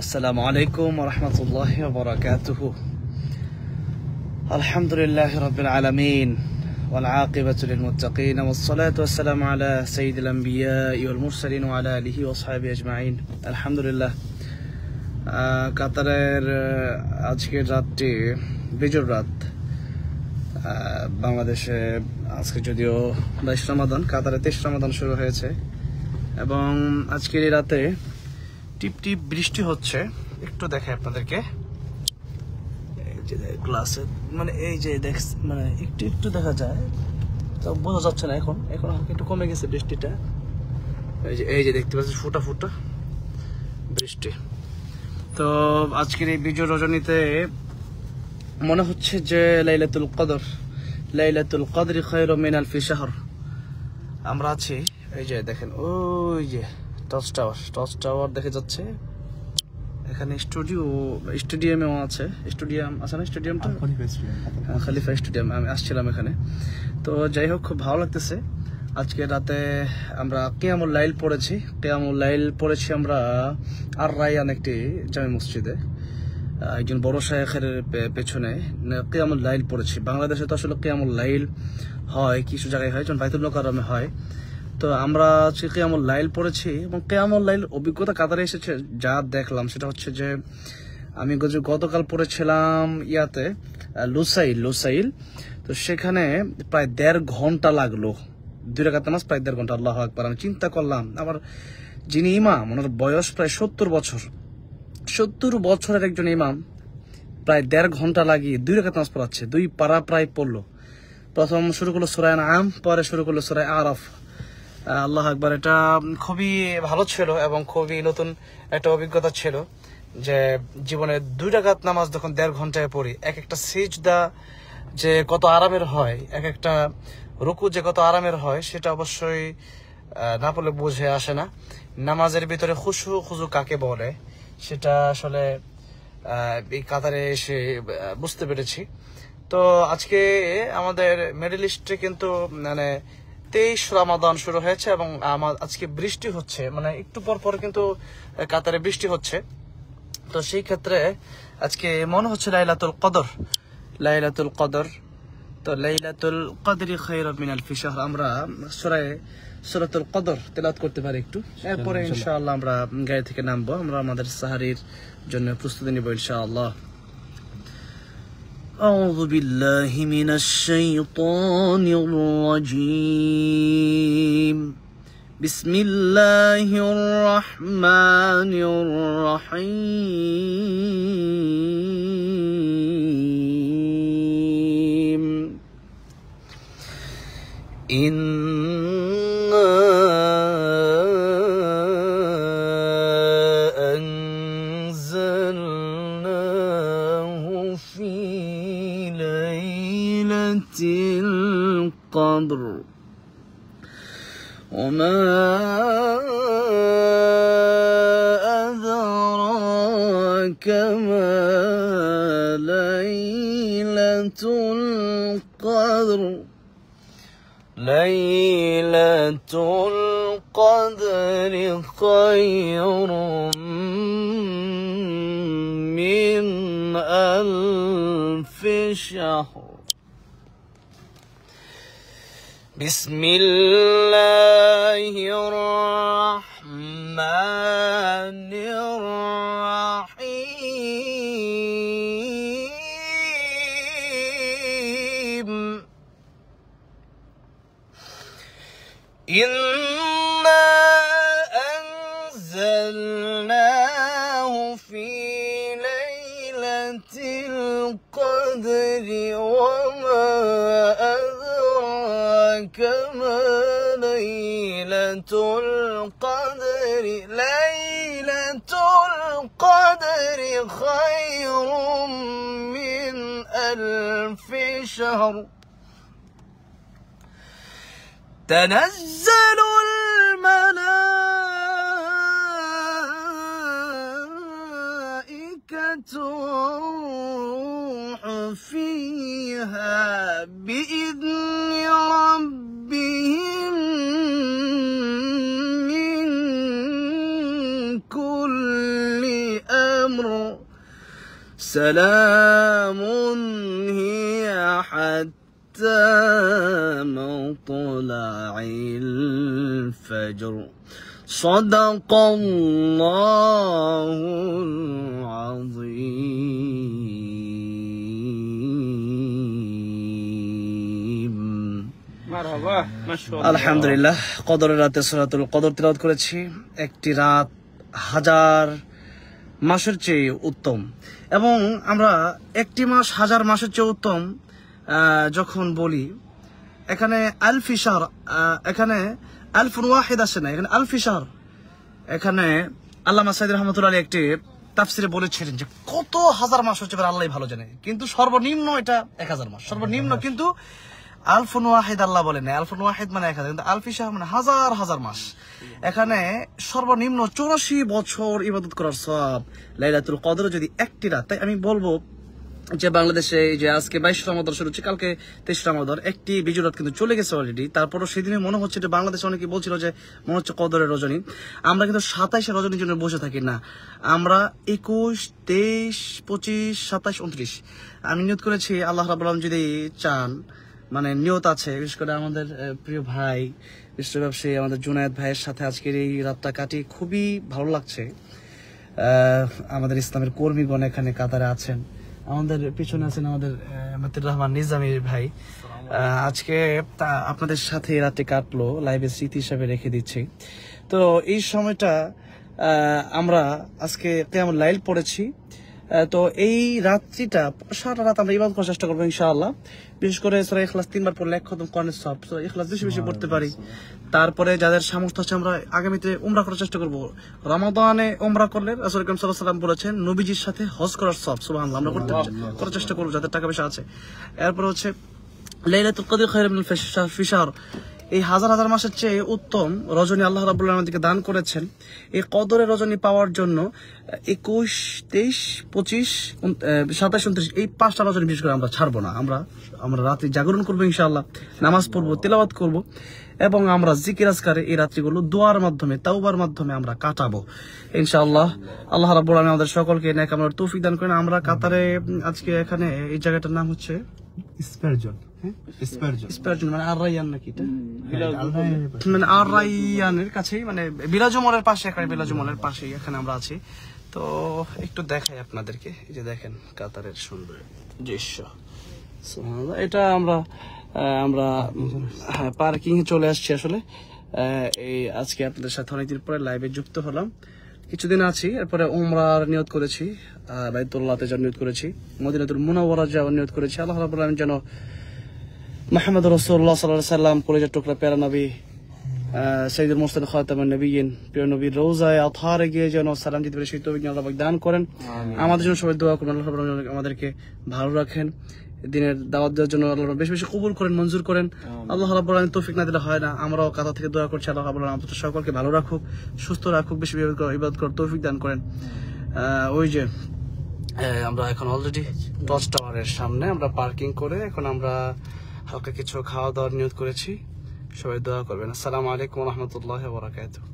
আসসালামু আলাইকুম ওয়া রাহমাতুল্লাহি ওয়া বারাকাতুহু। আলহামদুলিল্লাহি রাব্বিল আলামিন ওয়াল আকিবাতু লিল মুত্তাকিন ওয়াস সালাতু ওয়াস সালামু আলা সাইয়্যিদিল আমবিয়াই ওয়াল মুরসালিন ওয়া আলা আলিহি ওয়া সাহবিহি আজমাইন। আলহামদুলিল্লাহ, কাতারের আজকের রাতটি বিজোড় রাত। বাংলাদেশে আজকে যদিও 22 রমাদান, কাতারে 23 রমাদান শুরু হয়েছে এবং আজকের এই রাতে টিপ টিপ বৃষ্টি হচ্ছে। একটু দেখে আপনাদেরকে, এই যে গ্লাসে মানে এই যে মানে একটু একটু দেখা যায়, তো বোঝা যাচ্ছে না। এখন একটু কমে গেছে বৃষ্টিটা। এই যে দেখতে পাচ্ছেন ফুটা ফুটা বৃষ্টি। তো আজকের এই বিজয় রজনীতে মনে হচ্ছে যে লাইলাতুল কদর খায়রুম মিন আলফি শাহর। আমরা আছি, এই যে দেখেন ওই যে টস টাওয়ার দেখা যাচ্ছে। এখানে স্টেডিয়ামেও আছে, স্টেডিয়াম আছে না, স্টেডিয়ামটা খলিফা স্টেডিয়াম। আমি আসছিলাম এখানে। তো যাই হোক, খুব ভালো লাগতেছে। আজকে রাতে আমরা কিয়ামুল লাইল পড়েছি আমরা আর রায়ান একটি জামে মসজিদে, একজন বড় শায়েখের পেছনে কিয়ামুল লাইল পড়েছি। বাংলাদেশে তো আসলে কিয়ামুল লাইল হয়, কিছু জায়গায় হয়, যেমন বাইতুল মোকাররমে হয়। তো আমরা আজকে কিয়ামুল লাইল পড়েছি এবং কিয়ামুল লাইল অভিজ্ঞতা কাতারে এসেছে যা দেখলাম সেটা হচ্ছে যে, আমি গতকাল পড়েছিলাম ইয়াতে লুসাইল। তো সেখানে প্রায় 1.5 ঘন্টা লাগলো, 2 রাকাত নামাজ প্রায় 1.5 ঘন্টা। আল্লাহু আকবার। আমি চিন্তা করলাম, আবার যিনি ইমাম ওনার বয়স প্রায় 70 বছরের একজন ইমাম প্রায় 1.5 ঘন্টা লাগিয়ে 2 রাকাত নামাজ পড়াচ্ছে। 2 পারা প্রায় পড়লো। প্রথম শুরু করলো সূরা আনআম, পরে শুরু করলো সূরা আরাফ। আল্লাহু আকবার। এটা খুবই ভালো ছিল এবং খুবই নতুন একটা অভিজ্ঞতা ছিল যে জীবনে 2 রাকাত নামাজ যখন 1.5 ঘন্টায় পড়ি, এক একটা সিজদা যে কত আরামের হয়, এক একটা রুকু যে কত আরামের হয়, সেটা অবশ্যই না পড়লে বুঝে আসে না। নামাজের ভিতরে খুশু কাকে বলে সেটা আসলে এই কাতারে এসে বুঝতে পেরেছি। তো আজকে আমাদের মিডল ইস্টে কিন্তু মানে 23 রমাদান শুরু হয়েছে এবং আজকে বৃষ্টি হচ্ছে, মানে একটু পর কিন্তু কাতারে বৃষ্টি হচ্ছে। তো সেই ক্ষেত্রে আজকে মনে হচ্ছে লাইলাতুল কদর। তো লাইলাতুল কদরি খায়রুম মিন আলফি শাহর। আমরা সূরাতুল কদর তেলাওয়াত করতে পারি একটু, এরপরে ইনশাআল্লাহ আমরা গাড়ি থেকে নামবো, আমরা আমাদের সাহারির জন্য প্রস্তুতি নিব ইনশাআল্লাহ। أعوذ بالله من الشيطان الرجيم. بسم الله الرحمن الرحيم. إنا أنزلناه في ليلة القدر وما أدراك ما ليلة القدر. ليلة القدر خير من ألف شهر. بسم الله الرحمن الرحيم. إنا أنزلناه في ليلة القدر وما أدراك ما ليلة القدر. ليلة القدر خير من ألف شهر. تنزل الملائكة والروح فيها بإذن ربهم من كل সালামুন হিয়া হাত্তা মাতলাইল ফজর সাদাকাল্লাহুল আযীম। আলহামদুলিল্লাহ, কদরের রাতে সূরাতুল কদর তিলাওয়াত করেছি। একটি রাত হাজার মাসের চেয়ে উত্তম, এবং আমরা একটি মাস হাজার মাসের চেয়ে উত্তম যখন বলি, এখানে আলফি শাহর, এখানে আলফুন ওয়াহিদ আসে না, এখানে আলফি শাহর। এখানে আল্লামা সাইয়্যিদ রহমাতুল্লাহ আলাইহি একটি তাফসিরে বলেছিলেন যে কত হাজার মাস হচ্ছে আল্লাহই ভালো জানে, কিন্তু সর্বনিম্ন এটা 1000 মাস সর্বনিম্ন। কিন্তু আলফুন ওয়াহিদ আল্লাহ বলেন না, আলফুন ওয়াহিদ মানে 1000, কিন্তু আলফি শাহর মানে হাজার হাজার মাস। এখানে সর্বনিম্ন 84 বছর ইবাদত করার সওয়াব লাইলাতুল কদর যদি একটি রাত। তাই আমি বলবো যে বাংলাদেশে যে আজকে 22 রমাদান শুরু হচ্ছে, কালকে 23 রমাদান, একটি বিজয় রাত কিন্তু চলে গেছে অলরেডি। তারপরও সেদিনে মনে হচ্ছে যে বাংলাদেশে অনেকে বলছিল যে মনে হচ্ছে কদরের রজনী। আমরা কিন্তু 27 রজনীর জন্য বসে থাকি না, আমরা 21, 23, 25, 27, 29 আমি নিয়ত করেছি। আল্লাহ রাব্বুল আলামিন যদি চান, মানে নিয়ত আছে, বিশেষ করে আমাদের প্রিয় ভাই বিশ্ব ব্যবসায়ী আমাদের জুনায়েদ ভাইয়ের সাথে আজকের এই রাতটা কাটিয়ে খুবই ভালো লাগছে। আমাদের ইসলামের কর্মীগণ এখানে কাতারে আছেন, আমাদের পিছনে আছেন আমাদের মতিউর রহমান নিজামী ভাই। আজকে আপনাদের সাথে এই রাতে কাটলো, লাইভে স্মৃতি হিসাবে রেখে দিচ্ছি। তো এই সময়টা আমরা আজকে কিয়ামুল লাইল পড়েছি। তো এই রাত্রিটা সারা রাত আমরা ইবাদত করার চেষ্টা করবো ইনশাআল্লাহ। বিশেষ করে সূরা ইখলাস 3 বার পড়লে 1 খতম কোরআনের সওয়াব, সূরা ইখলাস বেশি বেশি পড়তে পারি। তারপরে যাদের সামর্থ্য আছে আমরা আগামীতে উমরা করার চেষ্টা করব। রমাদানে উমরা করলে রাসূল করিম সাল্লাল্লাহু আলাইহি ওয়াসাল্লাম বলেছেন নবীজির সাথে হজ করার সওয়াব, সুবহানাল্লাহ, আমরা করার চেষ্টা করব যাদের টাকা পয়সা আছে। এরপর হচ্ছে লাইলাতুল কদর খায়রুম মিনাল আলফি শাহর, এই হাজার হাজার মাসের চেয়ে উত্তম রজনী আল্লাহ রাব্বুল আলামিন আমাদেরকে দান করেছেন। এই কদরের রজনী পাওয়ার জন্য 21, 23, 25, 27, 29 এই 5টা রজনী বিশেষ করে আমরা ছাড়বো না। আমরা রাত্রি জাগরণ করবো ইনশাআল্লাহ, নামাজ পড়বো, তেলাওয়াত করব, এবং আমরা জিকির আজকারে এই রাত্রিগুলো দোয়ার মাধ্যমে, তাওবার মাধ্যমে আমরা কাটাবো ইনশাআল্লাহ। আল্লাহ রাব্বুল আলামিন আমাদের সকলকে নেক আমলের তৌফিক দান করেন। আমরা কাতারে আজকে এখানে এই জায়গাটার নাম হচ্ছে স্পারজন, মানে আর রাইয়ান নাকি এটা, মানে আর রাইয়ানের কাছেই, মানে বিলাজমলের পাশে, এখানে বিলাজমলের পাশেই এখানে আমরা আছি। তো একটু দেখাই আপনাদেরকে, এই যে দেখেন কাতারের সুন্দর দৃশ্য। এটা আমরা পার্কিং এ চলে আসছি আসলে। এই আজকে আপনাদের সাথে অনেকদিন পরে লাইভে যুক্ত হলাম, কিছুদিন আছি। এরপরে উমরার নিয়ত করেছি, বাইতুল্লাহতে যাওয়ার নিয়ত করেছি, মদিনাতুল মুনাওয়ারা যাওয়ার নিয়ত করেছি। আল্লাহ রাব্বুল আলামিন যেন মুহাম্মদ রাসূলুল্লাহ সাল্লাল্লাহু আলাইহি ওয়াসাল্লাম কলেজের টুকরা প্যারা নবী সাইয়্যিদুল মুরসালিন খাতামুন নবিয়্যিন প্রিয় নবীর রওজায়ে আতহারে গিয়ে যেন সালাম দিতে পারে সেই তৌফিক আল্লাহ পাক দান করেন। আমাদের জন্য সবাই দোয়া করবেন, আল্লাহ রাব্বুল আলামিন আমাদেরকে ভালো রাখেন, দিনের দাওয়াত দেওয়ার জন্য আল্লাহ বেশি বেশি কবুল করেন, মঞ্জুর করেন। আল্লাহ রাব্বুল আলামিন তৌফিক না দিলে হয় না। আমরাও কাতার থেকে দোয়া করছি, আল্লাহ রাব্বুল আলামিন আমাদের সকলকে ভালো রাখুক, সুস্থ রাখুক, বেশি ইবাদত করার তৌফিক দান করেন। ওই যে আমরা এখন অলরেডি টস টাওয়ারের সামনে আমরা পার্কিং করে এখন আমরা হালকা কিছু খাওয়া দাওয়ার নিয়ত করেছি। সবাই দোয়া করবেন। আসসালামু আলাইকুম ওয়া রাহমাতুল্লাহি ওয়া বারাকাতুহু।